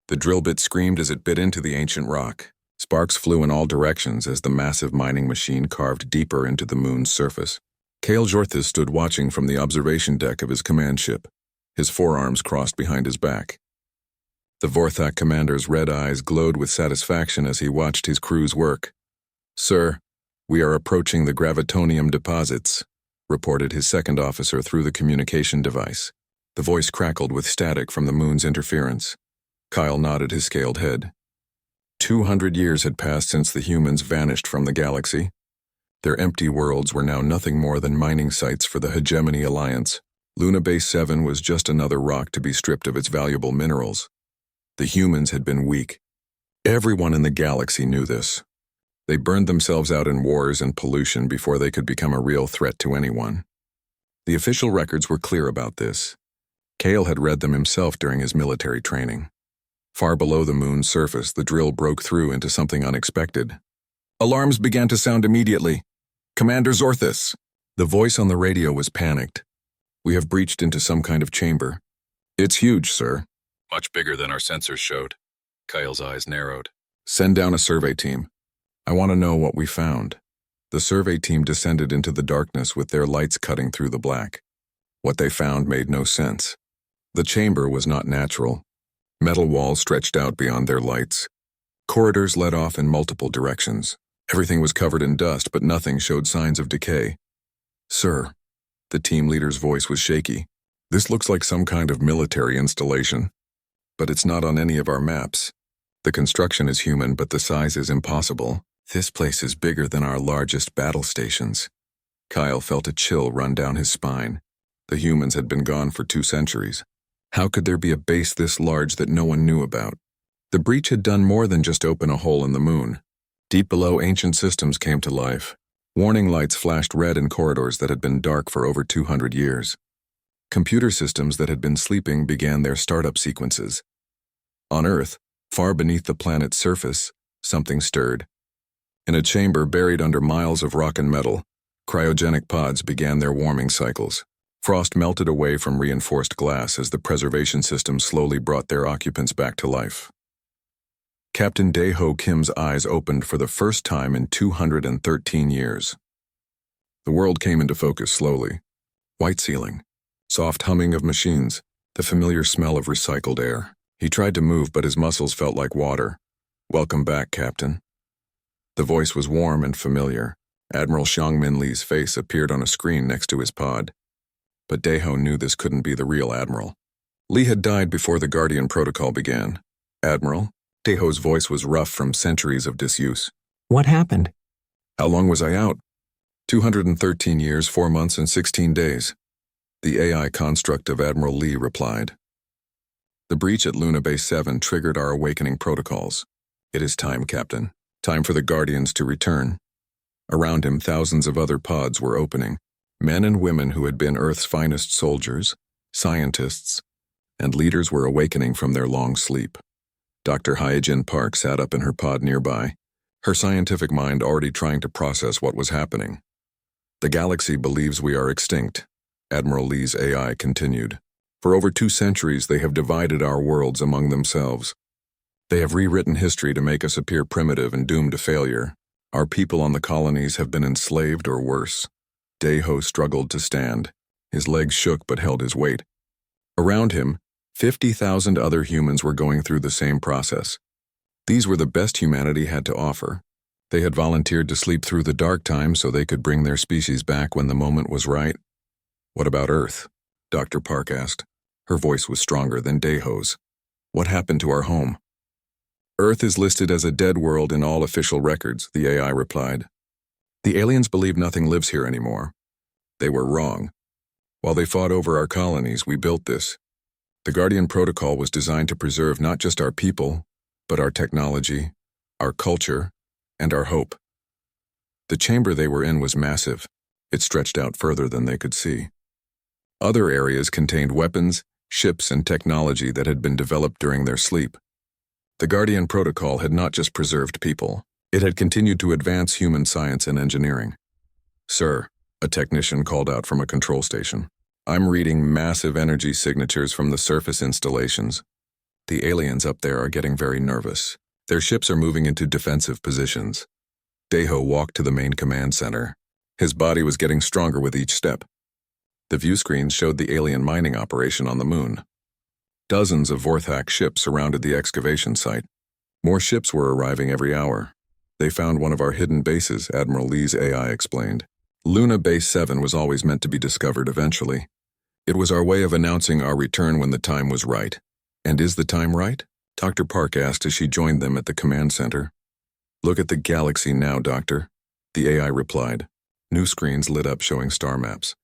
The drill bit screamed as it bit into the ancient rock. Sparks flew in all directions as the massive mining machine carved deeper into the moon's surface. Kale Jorthis stood watching from the observation deck of his command ship, his forearms crossed behind his back. The Vorthak commander's red eyes glowed with satisfaction as he watched his crew's work. "Sir, we are approaching the gravitonium deposits," reported his second officer through the communication device. The voice crackled with static from the moon's interference. Kyle nodded his scaled head. 200 years had passed since the humans vanished from the galaxy. Their empty worlds were now nothing more than mining sites for the Hegemony Alliance. Luna Base 7 was just another rock to be stripped of its valuable minerals. The humans had been weak. Everyone in the galaxy knew this. They burned themselves out in wars and pollution before they could become a real threat to anyone. The official records were clear about this. Kale had read them himself during his military training. Far below the moon's surface, the drill broke through into something unexpected. Alarms began to sound immediately. "Commander Zorthis!" The voice on the radio was panicked. "We have breached into some kind of chamber." "It's huge, sir." "Much bigger than our sensors showed." Kyle's eyes narrowed. "Send down a survey team. I want to know what we found." The survey team descended into the darkness with their lights cutting through the black. What they found made no sense. The chamber was not natural. Metal walls stretched out beyond their lights. Corridors led off in multiple directions. Everything was covered in dust, but nothing showed signs of decay. "Sir," the team leader's voice was shaky, "this looks like some kind of military installation. But it's not on any of our maps. The construction is human, but the size is impossible. This place is bigger than our largest battle stations." Kyle felt a chill run down his spine. The humans had been gone for 2 centuries. How could there be a base this large that no one knew about? The breach had done more than just open a hole in the moon. Deep below, ancient systems came to life. Warning lights flashed red in corridors that had been dark for over 200 years. Computer systems that had been sleeping began their startup sequences. On Earth, far beneath the planet's surface, something stirred. In a chamber buried under miles of rock and metal, cryogenic pods began their warming cycles. Frost melted away from reinforced glass as the preservation system slowly brought their occupants back to life. Captain Daeho Kim's eyes opened for the first time in 213 years. The world came into focus slowly. White ceiling, soft humming of machines, the familiar smell of recycled air. He tried to move, but his muscles felt like water. "Welcome back, Captain." The voice was warm and familiar. Admiral Xiangmin Li's face appeared on a screen next to his pod. But Daeho knew this couldn't be the real Admiral. Li had died before the Guardian Protocol began. "Admiral?" Daeho's voice was rough from centuries of disuse. "What happened?" "How long was I out?" 213 years, 4 months, and 16 days. The AI construct of Admiral Li replied. "The breach at Luna Base 7 triggered our awakening protocols. It is time, Captain. Time for the Guardians to return." Around him, thousands of other pods were opening. Men and women who had been Earth's finest soldiers, scientists, and leaders were awakening from their long sleep. Dr. Hyojin Park sat up in her pod nearby, her scientific mind already trying to process what was happening. "The galaxy believes we are extinct," Admiral Li's AI continued. "For over 2 centuries, they have divided our worlds among themselves. They have rewritten history to make us appear primitive and doomed to failure. Our people on the colonies have been enslaved or worse." Daeho struggled to stand. His legs shook but held his weight. Around him, 50,000 other humans were going through the same process. These were the best humanity had to offer. They had volunteered to sleep through the dark times so they could bring their species back when the moment was right. "What about Earth?" Dr. Park asked. Her voice was stronger than Daeho's. "What happened to our home?" "Earth is listed as a dead world in all official records," the AI replied. "The aliens believe nothing lives here anymore. They were wrong. While they fought over our colonies, we built this. The Guardian Protocol was designed to preserve not just our people, but our technology, our culture, and our hope." The chamber they were in was massive. It stretched out further than they could see. Other areas contained weapons, ships, and technology that had been developed during their sleep. The Guardian Protocol had not just preserved people. It had continued to advance human science and engineering. "Sir," a technician called out from a control station, "I'm reading massive energy signatures from the surface installations. The aliens up there are getting very nervous. Their ships are moving into defensive positions. Deho walked to the main command center. His body was getting stronger with each step. The view screens showed the alien mining operation on the moon. Dozens of Vorthak ships surrounded the excavation site. More ships were arriving every hour. They found one of our hidden bases, Admiral Lee's AI explained. Luna Base 7 was always meant to be discovered eventually. It was our way of announcing our return when the time was right. And is the time right? Dr. Park asked as she joined them at the command center. Look at the galaxy now, Doctor. The AI replied. New screens lit up showing star maps.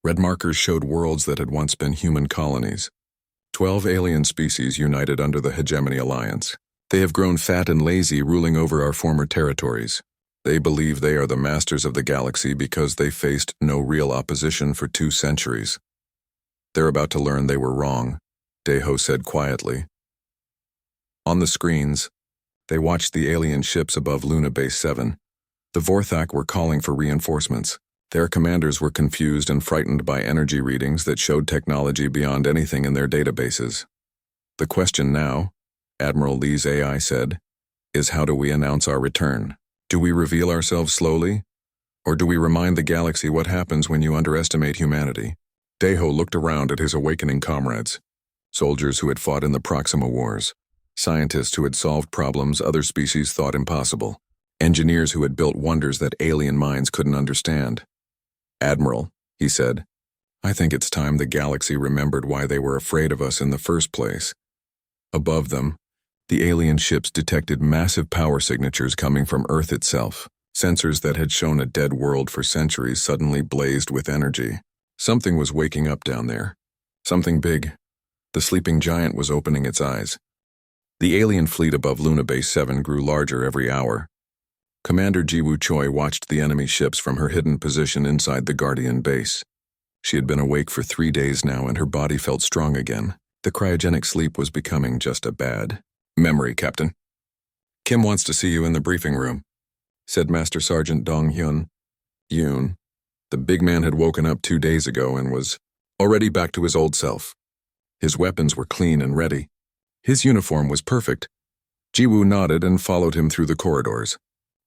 Red markers showed worlds that had once been human colonies. 12 alien species united under the Hegemony Alliance. They have grown fat and lazy, ruling over our former territories. They believe they are the masters of the galaxy because they faced no real opposition for 2 centuries. They're about to learn they were wrong, Deho said quietly. On the screens, they watched the alien ships above Luna Base 7. The Vorthak were calling for reinforcements. Their commanders were confused and frightened by energy readings that showed technology beyond anything in their databases. The question now, Admiral Lee's AI said, is how do we announce our return? Do we reveal ourselves slowly? Or do we remind the galaxy what happens when you underestimate humanity? Deho looked around at his awakening comrades. Soldiers who had fought in the Proxima Wars. Scientists who had solved problems other species thought impossible. Engineers who had built wonders that alien minds couldn't understand. Admiral, he said, I think it's time the galaxy remembered why they were afraid of us in the first place. Above them, the alien ships detected massive power signatures coming from Earth itself. Sensors that had shown a dead world for centuries suddenly blazed with energy. Something was waking up down there. Something big. The sleeping giant was opening its eyes. The alien fleet above Luna Base 7 grew larger every hour. Commander Jiwoo Choi watched the enemy ships from her hidden position inside the Guardian base. She had been awake for 3 days now and her body felt strong again. The cryogenic sleep was becoming just a bad memory, Captain. Kim wants to see you in the briefing room, said Master Sergeant Dong Yoon. The big man had woken up 2 days ago and was already back to his old self. His weapons were clean and ready. His uniform was perfect. Jiwoo nodded and followed him through the corridors.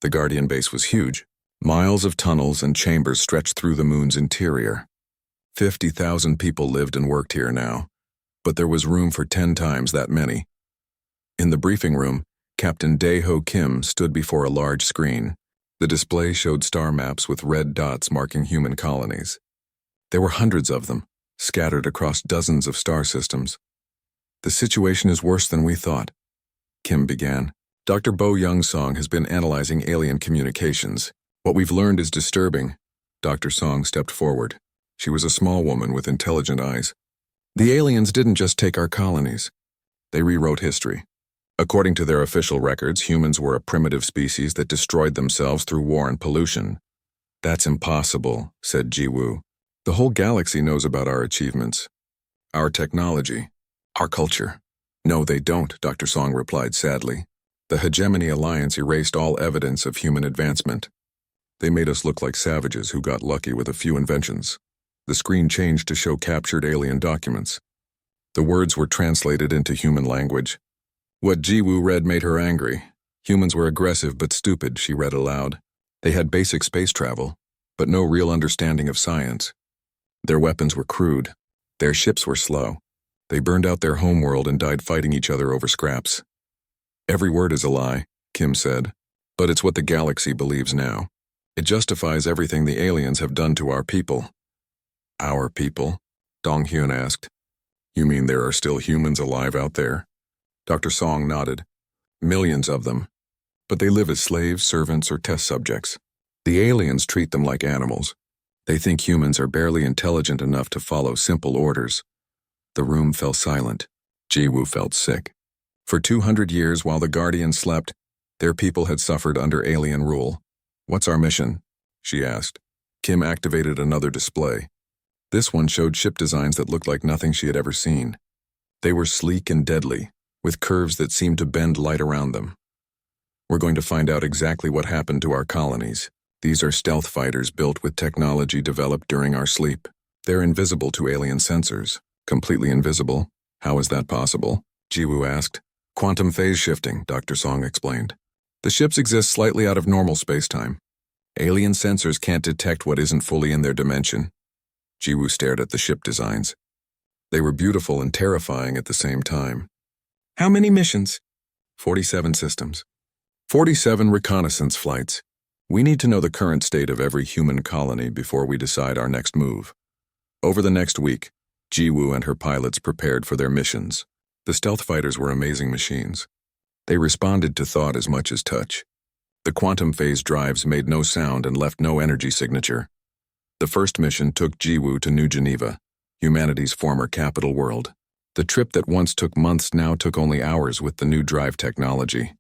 The Guardian base was huge. Miles of tunnels and chambers stretched through the moon's interior. 50,000 people lived and worked here now, but there was room for 10 times that many. In the briefing room, Captain Dae-ho Kim stood before a large screen. The display showed star maps with red dots marking human colonies. There were hundreds of them, scattered across dozens of star systems. The situation is worse than we thought, Kim began. Dr. Bo Young-song has been analyzing alien communications. What we've learned is disturbing. Dr. Song stepped forward. She was a small woman with intelligent eyes. The aliens didn't just take our colonies. They rewrote history. According to their official records, humans were a primitive species that destroyed themselves through war and pollution. That's impossible, said Jiwoo. The whole galaxy knows about our achievements. Our technology. Our culture. No, they don't, Dr. Song replied sadly. The Hegemony Alliance erased all evidence of human advancement. They made us look like savages who got lucky with a few inventions. The screen changed to show captured alien documents. The words were translated into human language. What Jiwoo read made her angry. Humans were aggressive but stupid, she read aloud. They had basic space travel, but no real understanding of science. Their weapons were crude. Their ships were slow. They burned out their homeworld and died fighting each other over scraps. Every word is a lie, Kim said, but it's what the galaxy believes now. It justifies everything the aliens have done to our people. Our people? Dong Hyun asked. You mean there are still humans alive out there? Dr. Song nodded. Millions of them. But they live as slaves, servants, or test subjects. The aliens treat them like animals. They think humans are barely intelligent enough to follow simple orders. The room fell silent. Jiwoo felt sick. For 200 years while the Guardians slept, their people had suffered under alien rule. What's our mission? She asked. Kim activated another display. This one showed ship designs that looked like nothing she had ever seen. They were sleek and deadly, with curves that seemed to bend light around them. We're going to find out exactly what happened to our colonies. These are stealth fighters built with technology developed during our sleep. They're invisible to alien sensors. Completely invisible? How is that possible? Jiwoo asked. Quantum phase shifting, Dr. Song explained. The ships exist slightly out of normal space-time. Alien sensors can't detect what isn't fully in their dimension. Jiwoo stared at the ship designs. They were beautiful and terrifying at the same time. How many missions? 47 systems. 47 reconnaissance flights. We need to know the current state of every human colony before we decide our next move. Over the next week, Jiwoo and her pilots prepared for their missions. The stealth fighters were amazing machines. They responded to thought as much as touch. The quantum phase drives made no sound and left no energy signature. The first mission took Jiwoo to New Geneva, humanity's former capital world. The trip that once took months now took only hours with the new drive technology.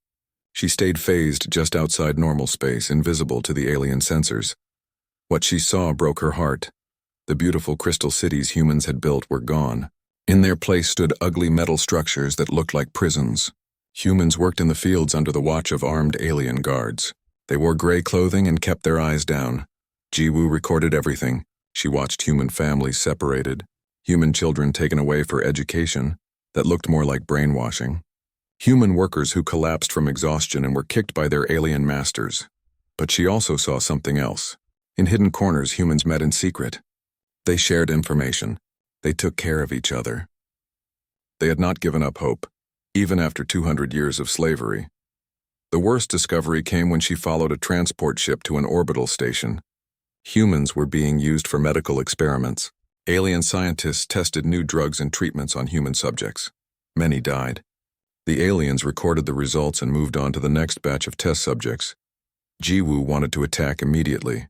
She stayed phased just outside normal space, invisible to the alien sensors. What she saw broke her heart. The beautiful crystal cities humans had built were gone. In their place stood ugly metal structures that looked like prisons. Humans worked in the fields under the watch of armed alien guards. They wore gray clothing and kept their eyes down. Jiwoo recorded everything. She watched human families separated, human children taken away for education that looked more like brainwashing, human workers who collapsed from exhaustion and were kicked by their alien masters. But she also saw something else. In hidden corners, humans met in secret. They shared information. They took care of each other. They had not given up hope, even after 200 years of slavery. The worst discovery came when she followed a transport ship to an orbital station. Humans were being used for medical experiments. Alien scientists tested new drugs and treatments on human subjects. Many died. The aliens recorded the results and moved on to the next batch of test subjects. Jiwoo wanted to attack immediately.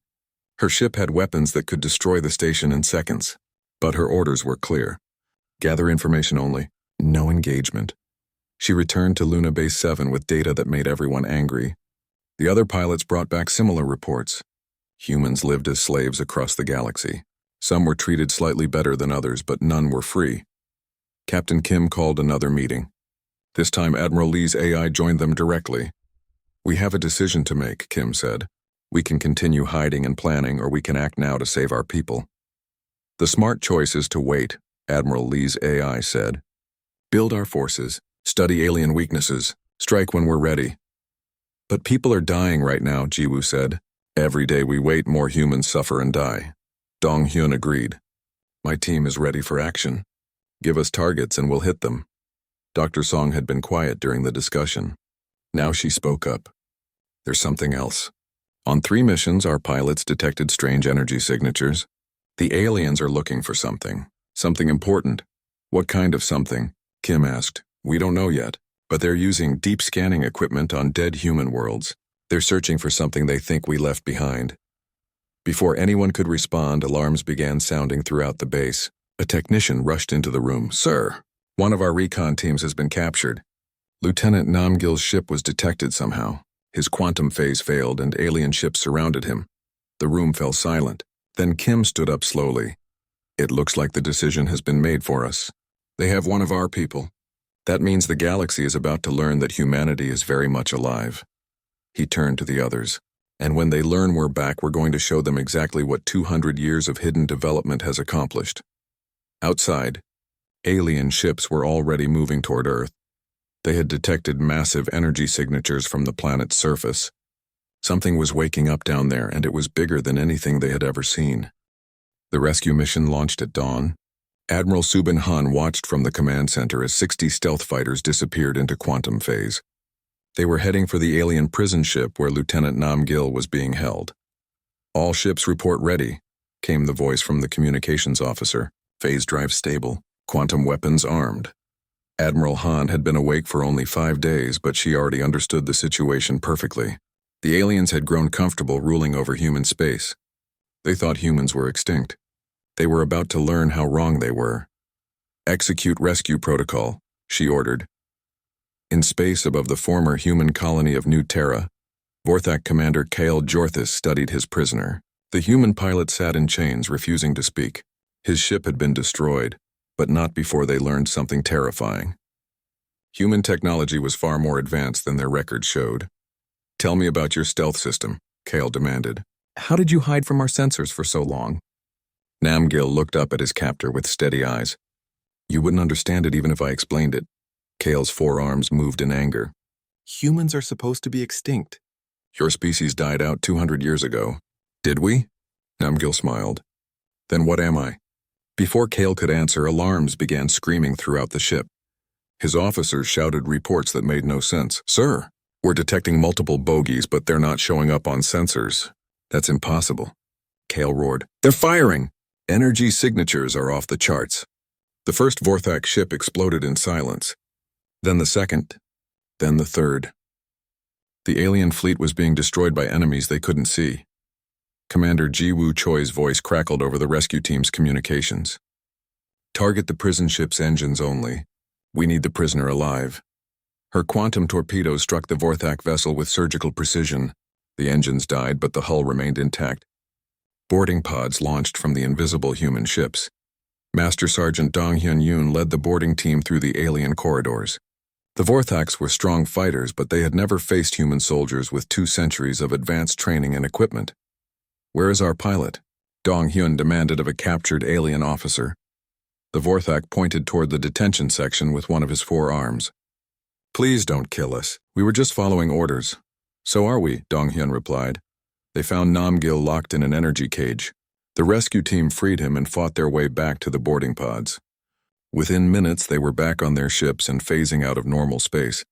Her ship had weapons that could destroy the station in seconds. But her orders were clear. Gather information only. No engagement. She returned to Luna Base 7 with data that made everyone angry. The other pilots brought back similar reports. Humans lived as slaves across the galaxy. Some were treated slightly better than others, but none were free. Captain Kim called another meeting. This time Admiral Lee's AI joined them directly. We have a decision to make, Kim said. We can continue hiding and planning, or we can act now to save our people. The smart choice is to wait, Admiral Lee's AI said. Build our forces, study alien weaknesses, strike when we're ready. But people are dying right now, Jiwoo said. Every day we wait, more humans suffer and die. Dong Hyun agreed. My team is ready for action. Give us targets and we'll hit them. Dr. Song had been quiet during the discussion. Now she spoke up. There's something else. On 3 missions, our pilots detected strange energy signatures. The aliens are looking for something important. What kind of something? Kim asked. We don't know yet, but they're using deep scanning equipment on dead human worlds. They're searching for something they think we left behind. Before anyone could respond, alarms began sounding throughout the base. A technician rushed into the room. Sir, one of our recon teams has been captured. Lieutenant Namgil's ship was detected somehow. His quantum phase failed and alien ships surrounded him. The room fell silent. Then Kim stood up slowly. It looks like the decision has been made for us. They have one of our people. That means the galaxy is about to learn that humanity is very much alive. He turned to the others. And when they learn we're back, we're going to show them exactly what 200 years of hidden development has accomplished. Outside, alien ships were already moving toward Earth. They had detected massive energy signatures from the planet's surface. Something was waking up down there, and it was bigger than anything they had ever seen. The rescue mission launched at dawn. Admiral Subin Han watched from the command center as 60 stealth fighters disappeared into quantum phase. They were heading for the alien prison ship where Lieutenant Namgil was being held. All ships report ready, came the voice from the communications officer. Phase drive stable, quantum weapons armed. Admiral Han had been awake for only 5 days, but she already understood the situation perfectly. The aliens had grown comfortable ruling over human space. They thought humans were extinct. They were about to learn how wrong they were. Execute rescue protocol, she ordered. In space above the former human colony of New Terra, Vorthak Commander Kale Jorthis studied his prisoner. The human pilot sat in chains, refusing to speak. His ship had been destroyed, but not before they learned something terrifying. Human technology was far more advanced than their records showed. Tell me about your stealth system, Kale demanded. How did you hide from our sensors for so long? Namgil looked up at his captor with steady eyes. You wouldn't understand it even if I explained it. Kale's forearms moved in anger. Humans are supposed to be extinct. Your species died out 200 years ago. Did we? Namgil smiled. Then what am I? Before Kale could answer, alarms began screaming throughout the ship. His officers shouted reports that made no sense. Sir, we're detecting multiple bogies, but they're not showing up on sensors. That's impossible. Kale roared. They're firing! Energy signatures are off the charts. The first Vorthak ship exploded in silence. Then the second. Then the third. The alien fleet was being destroyed by enemies they couldn't see. Commander Ji-Woo Choi's voice crackled over the rescue team's communications. Target the prison ship's engines only. We need the prisoner alive. Her quantum torpedoes struck the Vorthak vessel with surgical precision. The engines died, but the hull remained intact. Boarding pods launched from the invisible human ships. Master Sergeant Dong Hyun-yoon led the boarding team through the alien corridors. The Vorthaks were strong fighters, but they had never faced human soldiers with 2 centuries of advanced training and equipment. Where is our pilot? Dong Hyun demanded of a captured alien officer. The Vorthak pointed toward the detention section with one of his 4 arms. Please don't kill us. We were just following orders. So are we, Dong Hyun replied. They found Namgil locked in an energy cage. The rescue team freed him and fought their way back to the boarding pods. Within minutes, they were back on their ships and phasing out of normal space.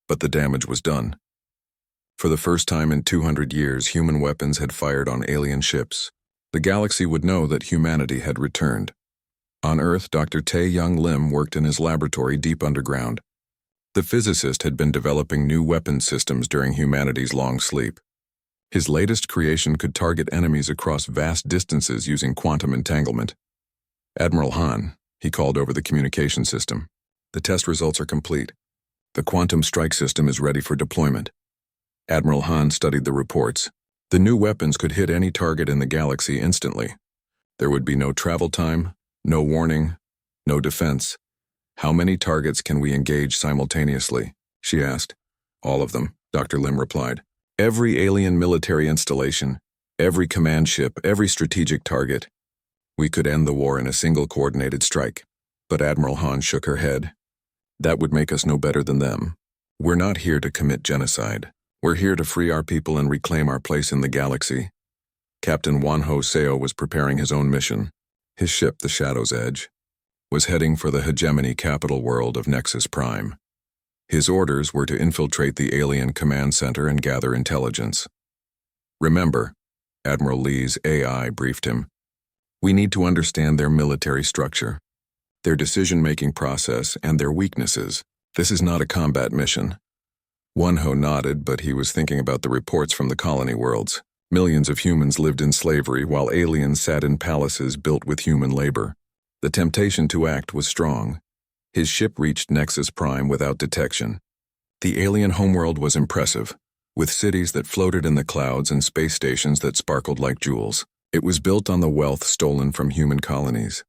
But the damage was done. For the first time in 200 years, human weapons had fired on alien ships. The galaxy would know that humanity had returned. On Earth, Dr. Tae-Young Lim worked in his laboratory deep underground. The physicist had been developing new weapon systems during humanity's long sleep. His latest creation could target enemies across vast distances using quantum entanglement. Admiral Han, he called over the communication system. The test results are complete. The quantum strike system is ready for deployment. Admiral Han studied the reports. The new weapons could hit any target in the galaxy instantly. There would be no travel time, no warning, no defense. How many targets can we engage simultaneously? She asked. All of them, Dr. Lim replied. Every alien military installation, every command ship, every strategic target. We could end the war in a single coordinated strike. But Admiral Han shook her head. That would make us no better than them. We're not here to commit genocide. We're here to free our people and reclaim our place in the galaxy. Captain Wonho Seo was preparing his own mission. His ship, the Shadow's Edge, was heading for the hegemony capital world of Nexus Prime. His orders were to infiltrate the alien command center and gather intelligence. Remember, Admiral Lee's AI briefed him, we need to understand their military structure, their decision-making process, and their weaknesses. This is not a combat mission. Wonho nodded, but he was thinking about the reports from the colony worlds. Millions of humans lived in slavery while aliens sat in palaces built with human labor. The temptation to act was strong. His ship reached Nexus Prime without detection. The alien homeworld was impressive, with cities that floated in the clouds and space stations that sparkled like jewels. It was built on the wealth stolen from human colonies.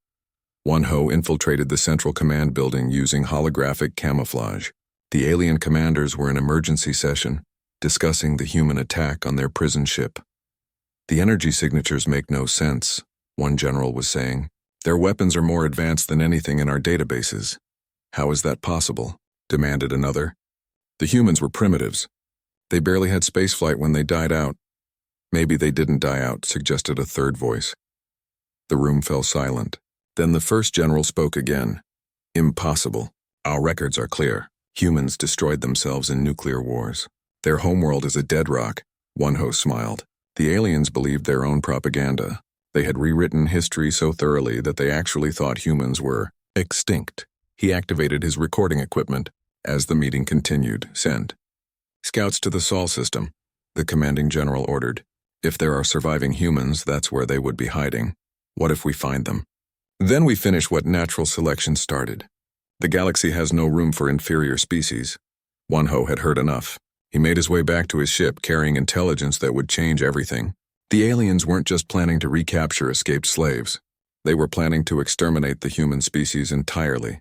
Wonho infiltrated the central command building using holographic camouflage. The alien commanders were in emergency session, discussing the human attack on their prison ship. The energy signatures make no sense, one general was saying. Their weapons are more advanced than anything in our databases. How is that possible? Demanded another. The humans were primitives. They barely had spaceflight when they died out. Maybe they didn't die out, suggested a third voice. The room fell silent. Then the first general spoke again. Impossible. Our records are clear. Humans destroyed themselves in nuclear wars. Their homeworld is a dead rock. Wonho smiled. The aliens believed their own propaganda. They had rewritten history so thoroughly that they actually thought humans were extinct. He activated his recording equipment. As the meeting continued, send scouts to the Sol system, the commanding general ordered. If there are surviving humans, that's where they would be hiding. What if we find them? Then we finish what natural selection started. The galaxy has no room for inferior species. Wonho had heard enough. He made his way back to his ship, carrying intelligence that would change everything. The aliens weren't just planning to recapture escaped slaves. They were planning to exterminate the human species entirely.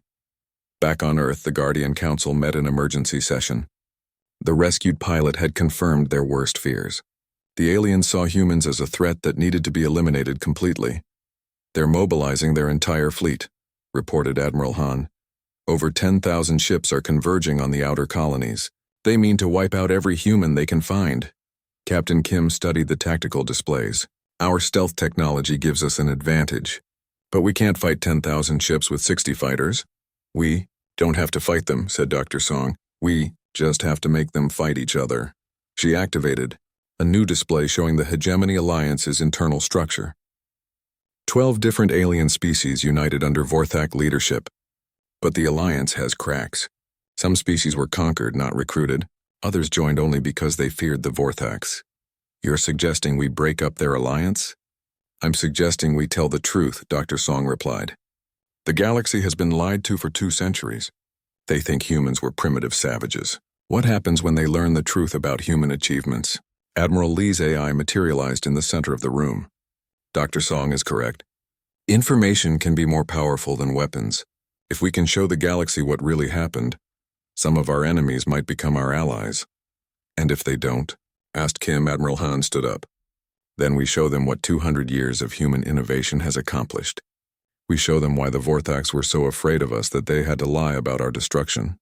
Back on Earth, the Guardian Council met in emergency session. The rescued pilot had confirmed their worst fears. The aliens saw humans as a threat that needed to be eliminated completely. They're mobilizing their entire fleet, reported Admiral Han. Over 10,000 ships are converging on the outer colonies. They mean to wipe out every human they can find. Captain Kim studied the tactical displays. Our stealth technology gives us an advantage. But we can't fight 10,000 ships with 60 fighters. We don't have to fight them, said Dr. Song. We just have to make them fight each other. She activated a new display showing the Hegemony Alliance's internal structure. 12 different alien species united under Vorthak leadership. But the alliance has cracks. Some species were conquered, not recruited. Others joined only because they feared the Vorthaks. You're suggesting we break up their alliance? I'm suggesting we tell the truth, Dr. Song replied. The galaxy has been lied to for 2 centuries. They think humans were primitive savages. What happens when they learn the truth about human achievements? Admiral Lee's AI materialized in the center of the room. Dr. Song is correct. Information can be more powerful than weapons. If we can show the galaxy what really happened, some of our enemies might become our allies. And if they don't? Asked Kim. Admiral Han stood up. Then we show them what 200 years of human innovation has accomplished. We show them why the Vorthaks were so afraid of us that they had to lie about our destruction.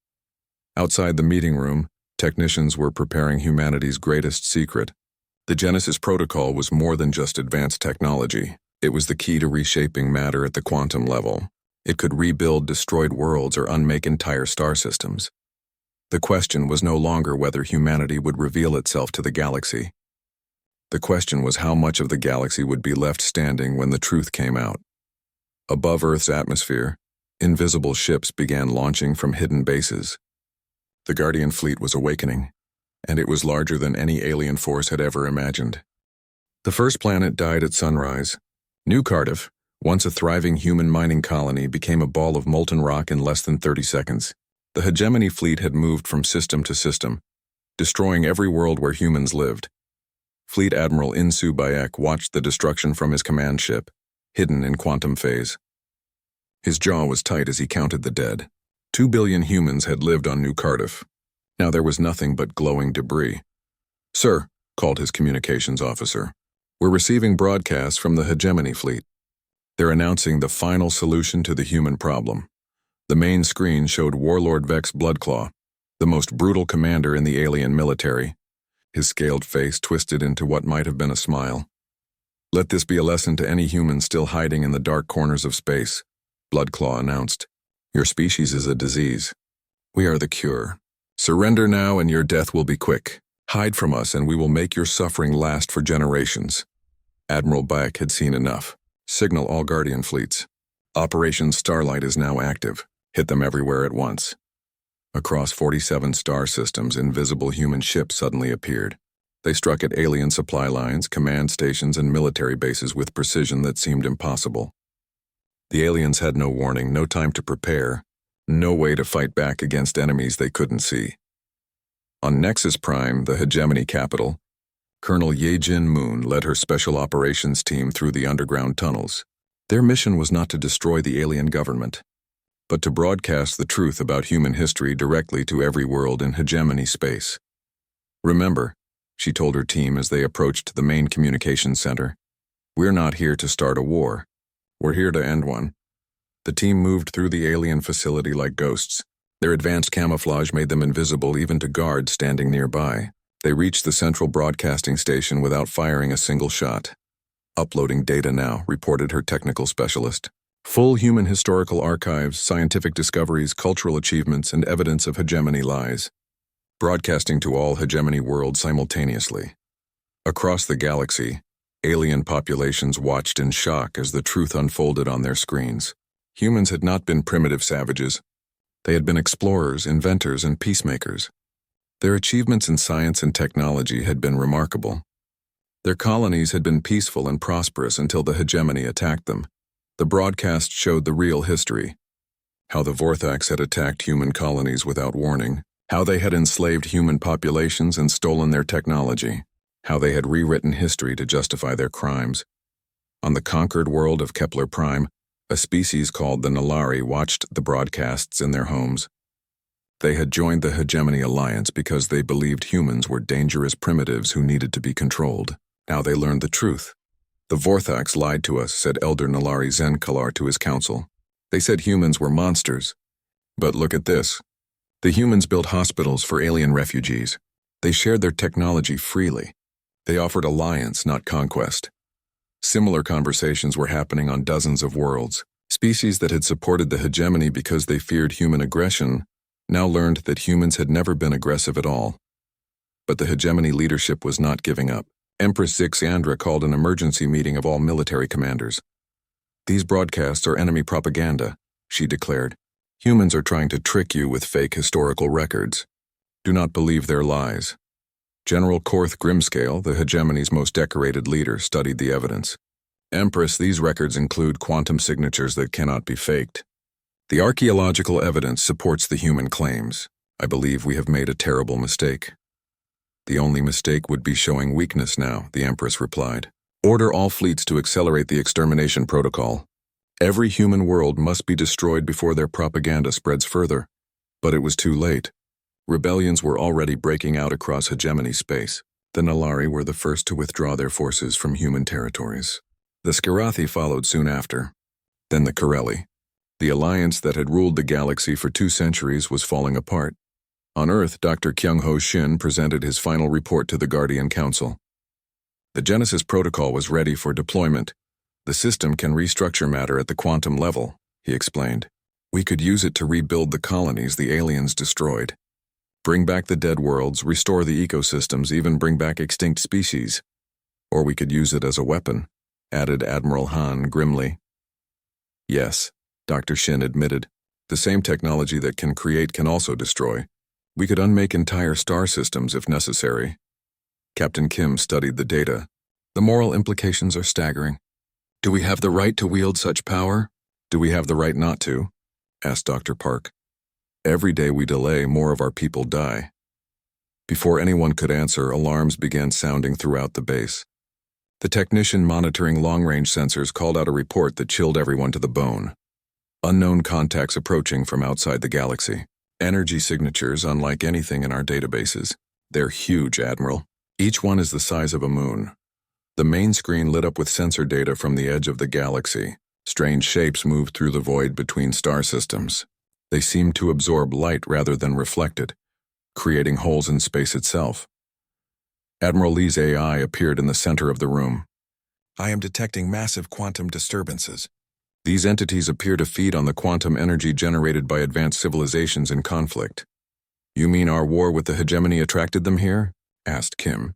Outside the meeting room, technicians were preparing humanity's greatest secret. The Genesis Protocol was more than just advanced technology. It was the key to reshaping matter at the quantum level. It could rebuild destroyed worlds or unmake entire star systems. The question was no longer whether humanity would reveal itself to the galaxy. The question was how much of the galaxy would be left standing when the truth came out. Above Earth's atmosphere, invisible ships began launching from hidden bases. The Guardian fleet was awakening, and it was larger than any alien force had ever imagined. The first planet died at sunrise. New Cardiff, once a thriving human mining colony, became a ball of molten rock in less than 30 seconds. The Hegemony fleet had moved from system to system, destroying every world where humans lived. Fleet Admiral Insu Bayek watched the destruction from his command ship, hidden in quantum phase. His jaw was tight as he counted the dead. 2 billion humans had lived on New Cardiff. Now there was nothing but glowing debris. "Sir," called his communications officer, "we're receiving broadcasts from the Hegemony fleet. They're announcing the final solution to the human problem." The main screen showed Warlord Vex Bloodclaw, the most brutal commander in the alien military. His scaled face twisted into what might have been a smile. "Let this be a lesson to any human still hiding in the dark corners of space," Bloodclaw announced. "Your species is a disease. We are the cure. Surrender now and your death will be quick. Hide from us and we will make your suffering last for generations." Admiral Bayek had seen enough. "Signal all Guardian fleets. Operation Starlight is now active. Hit them everywhere at once." Across 47 star systems, invisible human ships suddenly appeared. They struck at alien supply lines, command stations, and military bases with precision that seemed impossible. The aliens had no warning, no time to prepare, no way to fight back against enemies they couldn't see. On Nexus Prime, the Hegemony capital, Colonel Ye-Jin Moon led her special operations team through the underground tunnels. Their mission was not to destroy the alien government, but to broadcast the truth about human history directly to every world in Hegemony space. "Remember," she told her team as they approached the main communications center, "we're not here to start a war. We're here to end one." The team moved through the alien facility like ghosts. Their advanced camouflage made them invisible even to guards standing nearby. They reached the central broadcasting station without firing a single shot. "Uploading data now," reported her technical specialist. "Full human historical archives, scientific discoveries, cultural achievements, and evidence of hegemony lies. Broadcasting to all Hegemony worlds simultaneously." Across the galaxy, alien populations watched in shock as the truth unfolded on their screens. Humans had not been primitive savages. They had been explorers, inventors, and peacemakers. Their achievements in science and technology had been remarkable. Their colonies had been peaceful and prosperous until the Hegemony attacked them. The broadcast showed the real history. How the Vorthaks had attacked human colonies without warning. How they had enslaved human populations and stolen their technology. How they had rewritten history to justify their crimes. On the conquered world of Kepler Prime, a species called the Nalari watched the broadcasts in their homes. They had joined the Hegemony Alliance because they believed humans were dangerous primitives who needed to be controlled. Now they learned the truth. "The Vorthaks lied to us," said Elder Nalari Zenkalar to his council. "They said humans were monsters. But look at this. The humans built hospitals for alien refugees. They shared their technology freely. They offered alliance, not conquest. Similar conversations were happening on dozens of worlds. Species that had supported the hegemony because they feared human aggression now learned that humans had never been aggressive at all. But the hegemony leadership was not giving up. Empress Zixandra called an emergency meeting of all military commanders. "These broadcasts are enemy propaganda," she declared. "Humans are trying to trick you with fake historical records. Do not believe their lies." General Korth Grimscale, the hegemony's most decorated leader, studied the evidence. "Empress, these records include quantum signatures that cannot be faked. The archaeological evidence supports the human claims. I believe we have made a terrible mistake." "The only mistake would be showing weakness now," the Empress replied. "Order all fleets to accelerate the extermination protocol. Every human world must be destroyed before their propaganda spreads further." But it was too late. Rebellions were already breaking out across hegemony space. The Nalari were the first to withdraw their forces from human territories. The Skirathi followed soon after. Then the Corelli. The alliance that had ruled the galaxy for 2 centuries was falling apart. On Earth, Dr. Kyung-Ho Shin presented his final report to the Guardian Council. The Genesis Protocol was ready for deployment. "The system can restructure matter at the quantum level," he explained. "We could use it to rebuild the colonies the aliens destroyed. Bring back the dead worlds, restore the ecosystems, even bring back extinct species. Or we could use it as a weapon," added Admiral Han grimly. "Yes," Dr. Shin admitted. "The same technology that can create can also destroy. We could unmake entire star systems if necessary." Captain Kim studied the data. "The moral implications are staggering. Do we have the right to wield such power? Do we have the right not to?" asked Dr. Park. "Every day we delay, more of our people die." Before anyone could answer, alarms began sounding throughout the base. The technician monitoring long-range sensors called out a report that chilled everyone to the bone. Unknown contacts approaching from outside the galaxy. Energy signatures unlike anything in our databases. They're huge, Admiral. Each one is the size of a moon. The main screen lit up with sensor data from the edge of the galaxy. Strange shapes moved through the void between star systems. They seemed to absorb light rather than reflect it, creating holes in space itself. Admiral Lee's AI appeared in the center of the room. "I am detecting massive quantum disturbances. These entities appear to feed on the quantum energy generated by advanced civilizations in conflict." "You mean our war with the hegemony attracted them here?" asked Kim.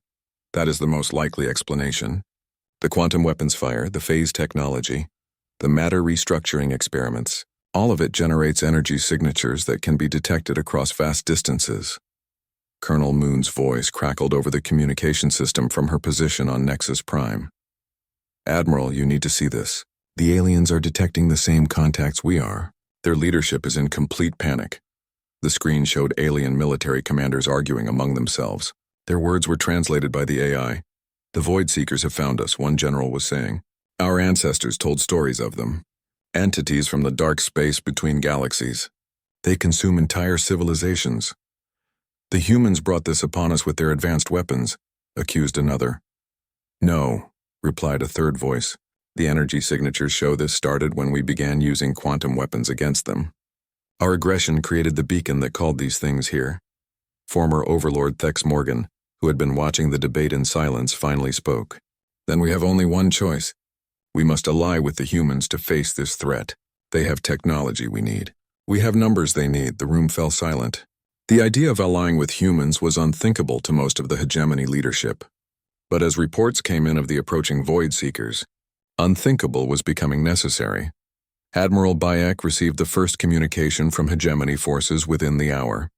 "That is the most likely explanation. The quantum weapons fire, the phase technology, the matter restructuring experiments, all of it generates energy signatures that can be detected across vast distances." Colonel Moon's voice crackled over the communication system from her position on Nexus Prime. "Admiral, you need to see this. The aliens are detecting the same contacts we are. Their leadership is in complete panic." The screen showed alien military commanders arguing among themselves. Their words were translated by the AI. "The Void Seekers have found us," one general was saying. "Our ancestors told stories of them. Entities from the dark space between galaxies. They consume entire civilizations." "The humans brought this upon us with their advanced weapons," accused another. "No," replied a third voice. "The energy signatures show this started when we began using quantum weapons against them. Our aggression created the beacon that called these things here." Former Overlord Thex Morgan, who had been watching the debate in silence, finally spoke. "Then we have only one choice. We must ally with the humans to face this threat. They have technology we need. We have numbers they need." The room fell silent. The idea of allying with humans was unthinkable to most of the hegemony leadership. But as reports came in of the approaching Void Seekers, unthinkable was becoming necessary. Admiral Bayek received the first communication from hegemony forces within the hour.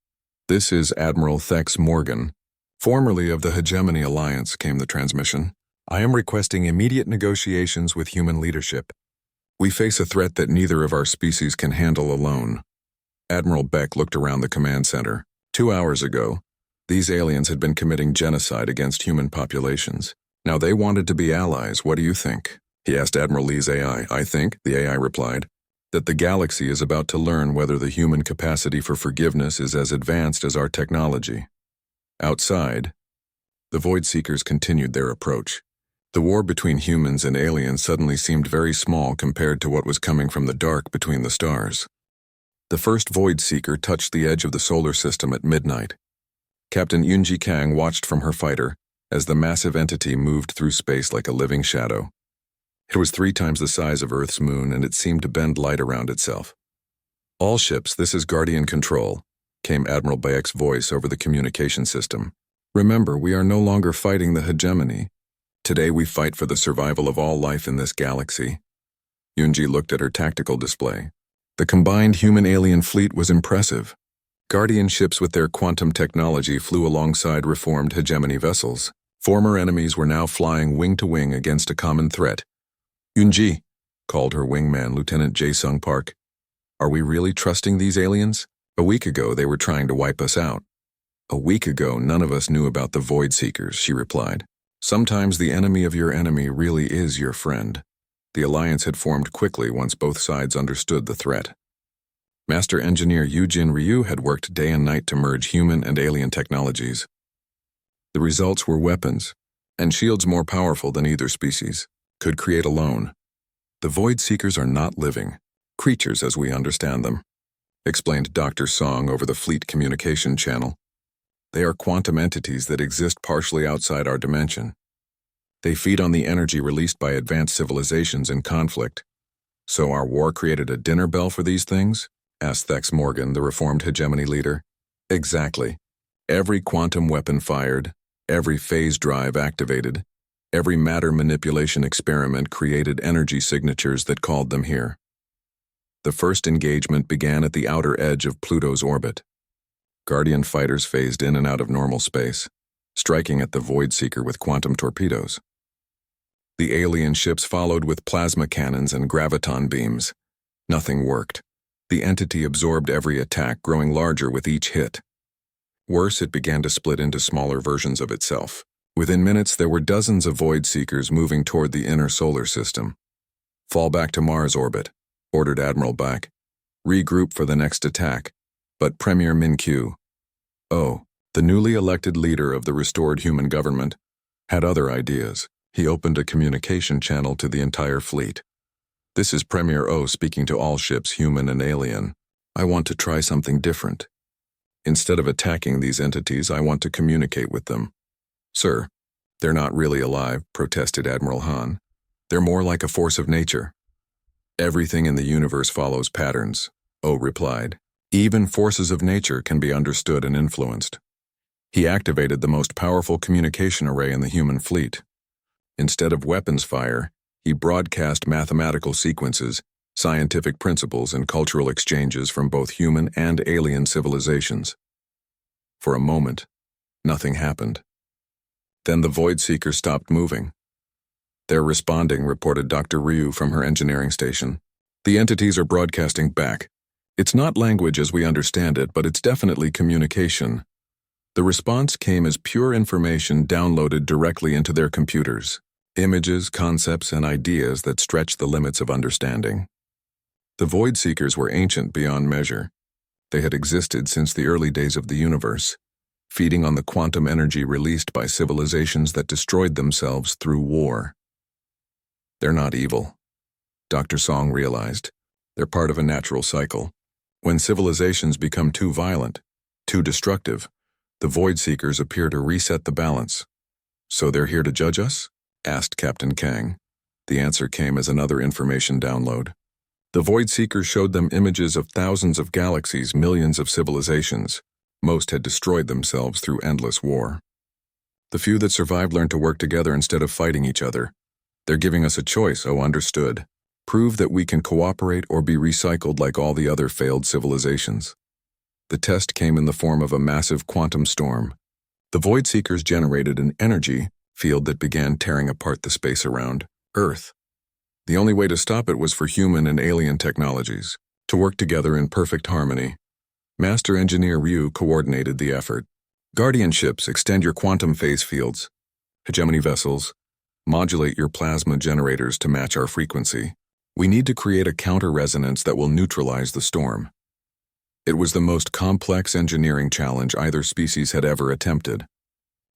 "This is Admiral Thex Morgan. Formerly of the Hegemony Alliance," came the transmission. "I am requesting immediate negotiations with human leadership. We face a threat that neither of our species can handle alone." Admiral Beck looked around the command center. 2 hours ago, these aliens had been committing genocide against human populations. Now they wanted to be allies. "What do you think?" he asked Admiral Lee's AI. "I think," the AI replied, "that the galaxy is about to learn whether the human capacity for forgiveness is as advanced as our technology." Outside, the Void Seekers continued their approach. The war between humans and aliens suddenly seemed very small compared to what was coming from the dark between the stars. The first Void Seeker touched the edge of the solar system at midnight. Captain Yunji Kang watched from her fighter as the massive entity moved through space like a living shadow. It was 3 times the size of Earth's moon, and it seemed to bend light around itself. "All ships, this is Guardian Control," came Admiral Bayek's voice over the communication system. "Remember, we are no longer fighting the hegemony. Today we fight for the survival of all life in this galaxy." Yunji looked at her tactical display. The combined human-alien fleet was impressive. Guardian ships with their quantum technology flew alongside reformed hegemony vessels. Former enemies were now flying wing to wing against a common threat. "Yunji," called her wingman, Lieutenant Jae-sung Park, "are we really trusting these aliens? A week ago they were trying to wipe us out." "A week ago none of us knew about the Void Seekers," she replied. "Sometimes the enemy of your enemy really is your friend." The alliance had formed quickly once both sides understood the threat. Master Engineer Yujin Ryu had worked day and night to merge human and alien technologies. The results were weapons, and shields more powerful than either species could create alone. "The Void Seekers are not living creatures as we understand them," explained Dr. Song over the fleet communication channel. "They are quantum entities that exist partially outside our dimension. They feed on the energy released by advanced civilizations in conflict." "So our war created a dinner bell for these things?" asked Thex Morgan, the reformed hegemony leader. "Exactly. Every quantum weapon fired, every phase drive activated, every matter manipulation experiment created energy signatures that called them here." The first engagement began at the outer edge of Pluto's orbit. Guardian fighters phased in and out of normal space, striking at the Void Seeker with quantum torpedoes. The alien ships followed with plasma cannons and graviton beams. Nothing worked. The entity absorbed every attack, growing larger with each hit. Worse, it began to split into smaller versions of itself. Within minutes, there were dozens of Void Seekers moving toward the inner solar system. "Fall back to Mars orbit," ordered Admiral Bak. "Regroup for the next attack." But Premier Min-Kyu, the newly elected leader of the restored human government, had other ideas. He opened a communication channel to the entire fleet. "This is Premier O speaking to all ships, human and alien. I want to try something different. Instead of attacking these entities, I want to communicate with them." "Sir, they're not really alive," protested Admiral Han. "They're more like a force of nature." "Everything in the universe follows patterns," O replied. "Even forces of nature can be understood and influenced." He activated the most powerful communication array in the human fleet. Instead of weapons fire, he broadcast mathematical sequences, scientific principles, and cultural exchanges from both human and alien civilizations. For a moment, nothing happened. Then the Void Seeker stopped moving. "They're responding," reported Dr. Ryu from her engineering station. "The entities are broadcasting back. It's not language as we understand it, but it's definitely communication." The response came as pure information downloaded directly into their computers. Images, concepts, and ideas that stretched the limits of understanding. The Void Seekers were ancient beyond measure. They had existed since the early days of the universe, feeding on the quantum energy released by civilizations that destroyed themselves through war. "They're not evil," Dr. Song realized. "They're part of a natural cycle. When civilizations become too violent, too destructive, the Void Seekers appear to reset the balance." "So they're here to judge us?" asked Captain Kang. The answer came as another information download. The Void Seekers showed them images of thousands of galaxies, millions of civilizations. Most had destroyed themselves through endless war. The few that survived learned to work together instead of fighting each other. "They're giving us a choice," O understood. "Prove that we can cooperate or be recycled like all the other failed civilizations." The test came in the form of a massive quantum storm. The Void Seekers generated an energy field that began tearing apart the space around Earth. The only way to stop it was for human and alien technologies to work together in perfect harmony. Master Engineer Ryu coordinated the effort. "Guardian ships, extend your quantum phase fields. Hegemony vessels, modulate your plasma generators to match our frequency. We need to create a counter-resonance that will neutralize the storm." It was the most complex engineering challenge either species had ever attempted.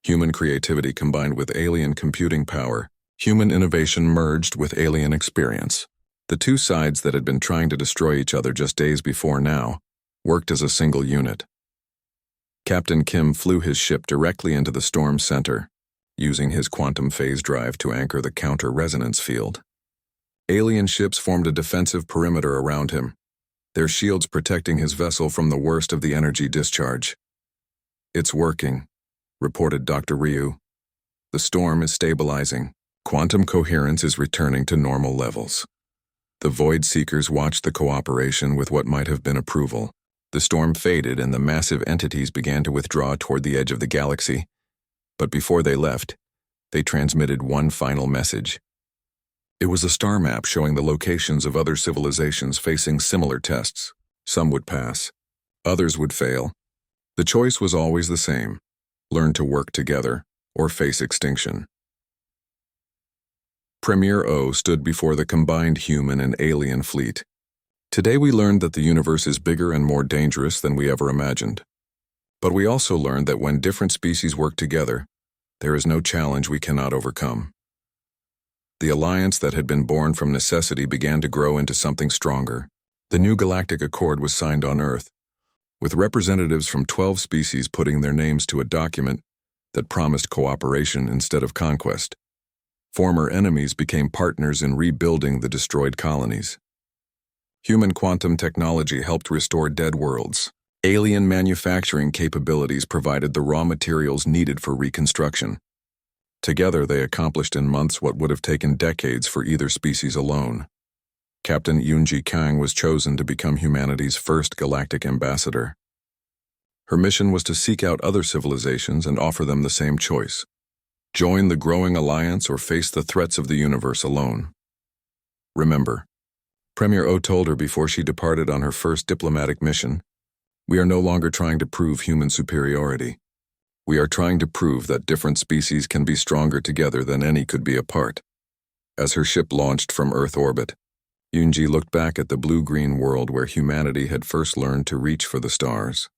Human creativity combined with alien computing power, human innovation merged with alien experience. The two sides that had been trying to destroy each other just days before now worked as a single unit. Captain Kim flew his ship directly into the storm center, using his quantum phase drive to anchor the counter-resonance field. Alien ships formed a defensive perimeter around him, their shields protecting his vessel from the worst of the energy discharge. "It's working," reported Dr. Ryu. "The storm is stabilizing. Quantum coherence is returning to normal levels." The Void Seekers watched the cooperation with what might have been approval. The storm faded and the massive entities began to withdraw toward the edge of the galaxy. But before they left, they transmitted one final message. It was a star map showing the locations of other civilizations facing similar tests. Some would pass, others would fail. The choice was always the same: learn to work together or face extinction. Premier O stood before the combined human and alien fleet. Today we learned that the universe is bigger and more dangerous than we ever imagined. But we also learned that when different species work together, there is no challenge we cannot overcome. The alliance that had been born from necessity began to grow into something stronger. The new Galactic Accord was signed on Earth, with representatives from 12 species putting their names to a document that promised cooperation instead of conquest. Former enemies became partners in rebuilding the destroyed colonies. Human quantum technology helped restore dead worlds. Alien manufacturing capabilities provided the raw materials needed for reconstruction. Together, they accomplished in months what would have taken decades for either species alone. Captain Yoonji Kang was chosen to become humanity's first galactic ambassador. Her mission was to seek out other civilizations and offer them the same choice: join the growing alliance or face the threats of the universe alone. Remember, Premier O told her before she departed on her first diplomatic mission, "We are no longer trying to prove human superiority. We are trying to prove that different species can be stronger together than any could be apart." As her ship launched from Earth orbit, Yoonji looked back at the blue-green world where humanity had first learned to reach for the stars.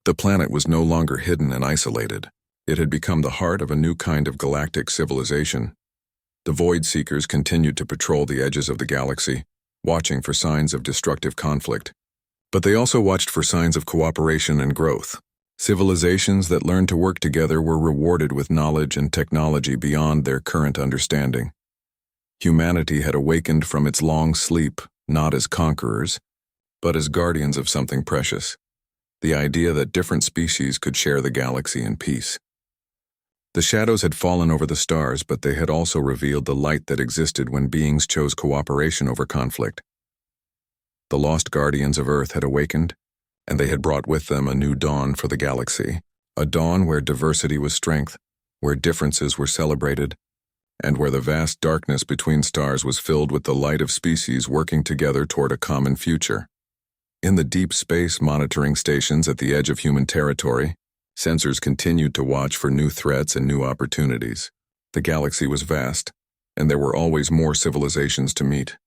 The planet was no longer hidden and isolated. It had become the heart of a new kind of galactic civilization. The Void Seekers continued to patrol the edges of the galaxy, watching for signs of destructive conflict. But they also watched for signs of cooperation and growth. Civilizations that learned to work together were rewarded with knowledge and technology beyond their current understanding. Humanity had awakened from its long sleep, not as conquerors, but as guardians of something precious: the idea that different species could share the galaxy in peace. The shadows had fallen over the stars, but they had also revealed the light that existed when beings chose cooperation over conflict. The lost guardians of Earth had awakened, and they had brought with them a new dawn for the galaxy, a dawn where diversity was strength, where differences were celebrated, and where the vast darkness between stars was filled with the light of species working together toward a common future. In the deep space monitoring stations at the edge of human territory, sensors continued to watch for new threats and new opportunities. The galaxy was vast, and there were always more civilizations to meet,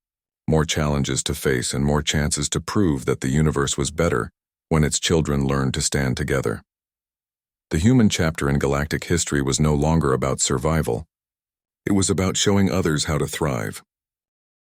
more challenges to face, and more chances to prove that the universe was better when its children learned to stand together. The human chapter in galactic history was no longer about survival. It was about showing others how to thrive.